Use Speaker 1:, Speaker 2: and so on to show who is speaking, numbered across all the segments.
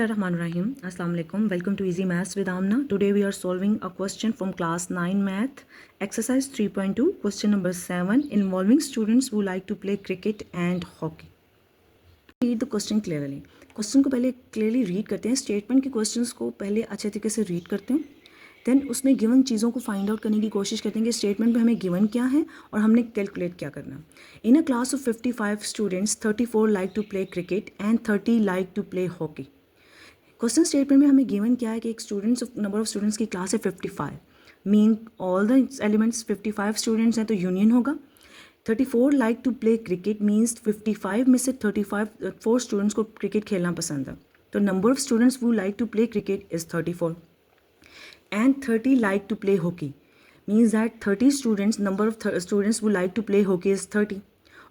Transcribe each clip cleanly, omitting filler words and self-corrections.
Speaker 1: Bismillahirrahmanirrahim. Assalamu alaikum. Welcome to Easy Maths with Amna. Today we are solving a question from class 9 math, exercise 3.2, question number 7, involving students who like to play cricket and hockey. Read the question clearly. Question को पहले clearly read करते हैं. Statement के questions को पहले अच्छे तरीके से रीड करते हैं. देन उसमें गिवन चीज़ों को फाइंड आउट करने की कोशिश करते हैं कि स्टेटमेंट में हमें गिवन क्या है और हमने कैलकुलेट क्या करना. In a class of 55 students 34 like to play cricket and 30 like to play hockey. Question statement में हमें गिवन क्या है कि एक नंबर ऑफ स्टूडेंट्स की क्लास है 55. Mean all the elements 55 students हैं तो यूनियन होगा. 34 like to play cricket means 55 में से 4 स्टूडेंट्स को क्रिकेट खेलना पसंद है. तो नंबर ऑफ स्टूडेंट्स वो like to play cricket is 34. And 30 like to play hockey means that 30 students, number of students who like to play hockey is 30.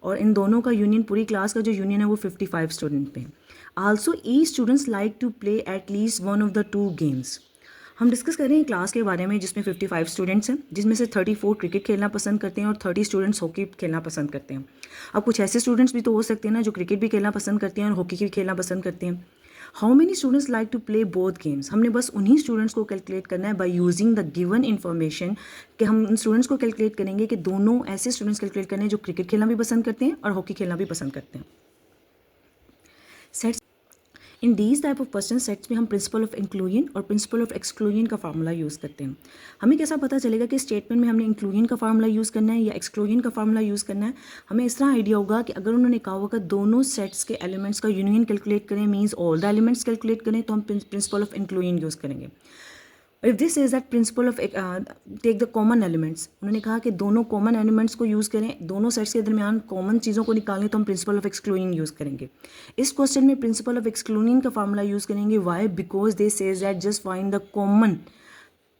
Speaker 1: और इन दोनों का यूनियन, पूरी क्लास का जो यूनियन है वो 55 स्टूडेंट पे. Also each students like to play at least one of the 2 games. हम डिस्कस कर रहे हैं क्लास के बारे में जिसमें 55 स्टूडेंट्स हैं, जिसमें से 34 क्रिकेट खेलना पसंद करते हैं और 30 स्टूडेंट्स हॉकी खेलना पसंद करते हैं. अब कुछ ऐसे स्टूडेंट्स भी तो हो सकते हैं ना जो क्रिकेट भी खेलना पसंद करते हैं और हॉकी भी खेलना पसंद करते हैं. How many students like to play both games. हमने बस उन्हीं स्टूडेंट्स को कैलकुलेट करना है by using the given information. कि हम उन स्टूडेंट्स को कैलकुलेट करेंगे कि दोनों ऐसे स्टूडेंट्स कैलकुलेट करने हैं जो क्रिकेट खेलना भी पसंद करते हैं और हॉकी खेलना भी पसंद करते हैं. Sets in these type of question sets में हम प्रिंसिपल ऑफ इंक्लूजन और प्रिंसिपल ऑफ एक्सक्लूजन का फार्मूला यूज़ करते हैं. हमें कैसा पता चलेगा कि स्टेटमेंट में हमने इंक्लूजन का फार्मूला यूज़ करना है या एक्सक्लूजन का फार्मूला यूज़ करना है. हमें इस तरह आइडिया होगा कि अगर उन्होंने कहा होगा दोनों सेट्स के एलिमेंट्स का यूनियन कैलकुलेट करें, means all the elements calculate करें, तो हम प्रिंसिपल ऑफ इंक्लूजन यूज़ करेंगे. If this is that principle of take the common elements, उन्होंने कहा कि दोनों कॉमन एलिमेंट्स को यूज़ करें, दोनों सेट्स के दरमियान कॉमन चीज़ों को निकालें, तो हम प्रिंसिपल ऑफ एक्सक्लूजन यूज़ करेंगे. इस क्वेश्चन में प्रिंसिपल ऑफ एक्सक्लूजन का फार्मूला यूज़ करेंगे. Why? Because they says that just find the common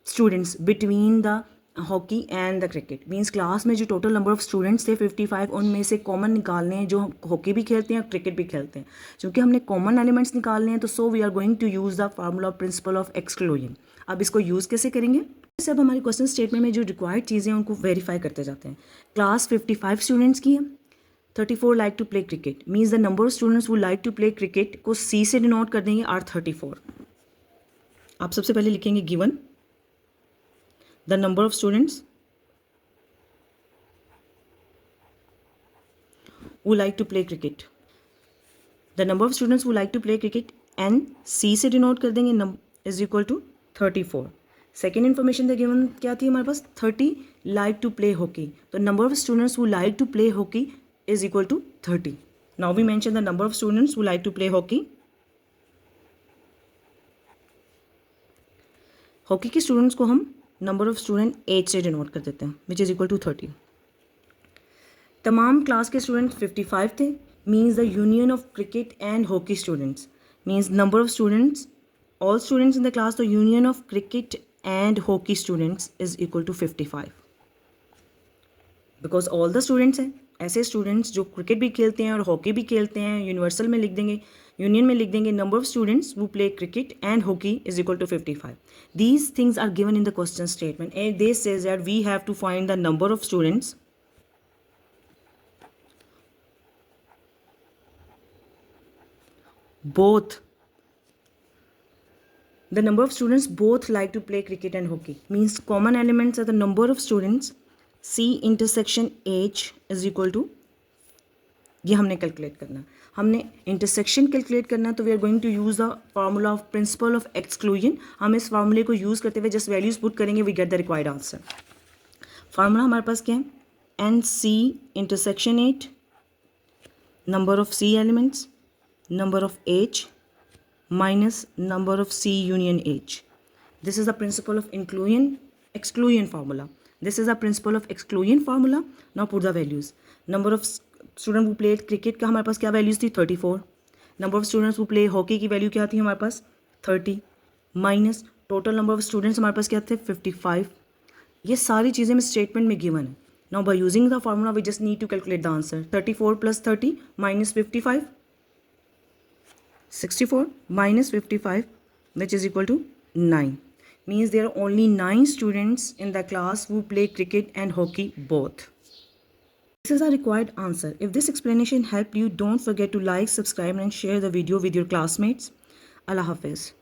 Speaker 1: students between the hockey and the cricket. Means class में जो टोटल नंबर ऑफ स्टूडेंट्स थे 55, उनमें से कॉमन निकालने हैं जो हॉकी भी खेलते हैं और क्रिकेट भी खेलते हैं. क्योंकि हमने कॉमन एलिमेंट्स निकालने हैं तो so we are going to use the formula of principle of exclusion. अब इसको यूज़ कैसे करेंगे? जैसे अब हमारे क्वेश्चन स्टेटमेंट में जो रिक्वायर्ड चीज़ें हैं उनको वेरीफाई करते जाते हैं. क्लास 55 स्टूडेंट्स की है. 34 like to play cricket means the number of students वो लाइक टू प्ले क्रिकेट को सी से डिनोट कर देंगे आर 34. आप सबसे पहले लिखेंगे given the number of students who like to play cricket. The number of students who like to play cricket and C से डिनोट कर देंगे is equal to 34. Second information the given क्या थी हमारे पास? 30 like to play hockey. तो number of students who like to play hockey is equal to 30. Now we mention the number of students who like to play hockey. Hockey के students को हम number of student 8 से denote कर देते हैं which is equal to 30. तमाम class के student 55 थे. Means the union of cricket and hockey students means number of students all students in the class. The union of cricket and hockey students is equal to 55. Because all the students हैं ऐसे students जो cricket भी खेलते हैं और hockey भी खेलते हैं. यूनिवर्सल में लिख देंगे, यूनियन में लिख देंगे नंबर ऑफ स्टूडेंट्स वो play cricket and hockey is equal to 55. These things are given in the question statement and they says that we have to find the number of students both the number of students both like to play cricket and hockey. Means common elements are the number of students C intersection H is equal to, ये हमने calculate करना. हमने intersection calculate करना है तो we are going to use the formula of principle of exclusion. हम इस फार्मूले को यूज़ करते हुए जस्ट वैल्यूज पुट करेंगे, we get the required answer. Formula हमारे पास क्या है? N C intersection H, number of C elements, number of H minus number of C union H. This is the principle of inclusion exclusion formula. This is the principle of exclusion formula. Now put the values. Number of students who played cricket का हमारे पास क्या values थी? 34. Number of students who play hockey की value क्या थी हमारे पास? 30 minus total number of students हमारे पास क्या थे? 55. ये सारी चीज़ें में स्टेटमेंट में गिवन है. Now by using the formula we just need to calculate the answer. 34 plus 30 minus 55. 64 minus 55 which is equal to 9. Means there are only 9 students in the class who play cricket and hockey both. This is a required answer. If this explanation helped you, don't forget to like, subscribe and share the video with your classmates. अल्लाह हाफिज़।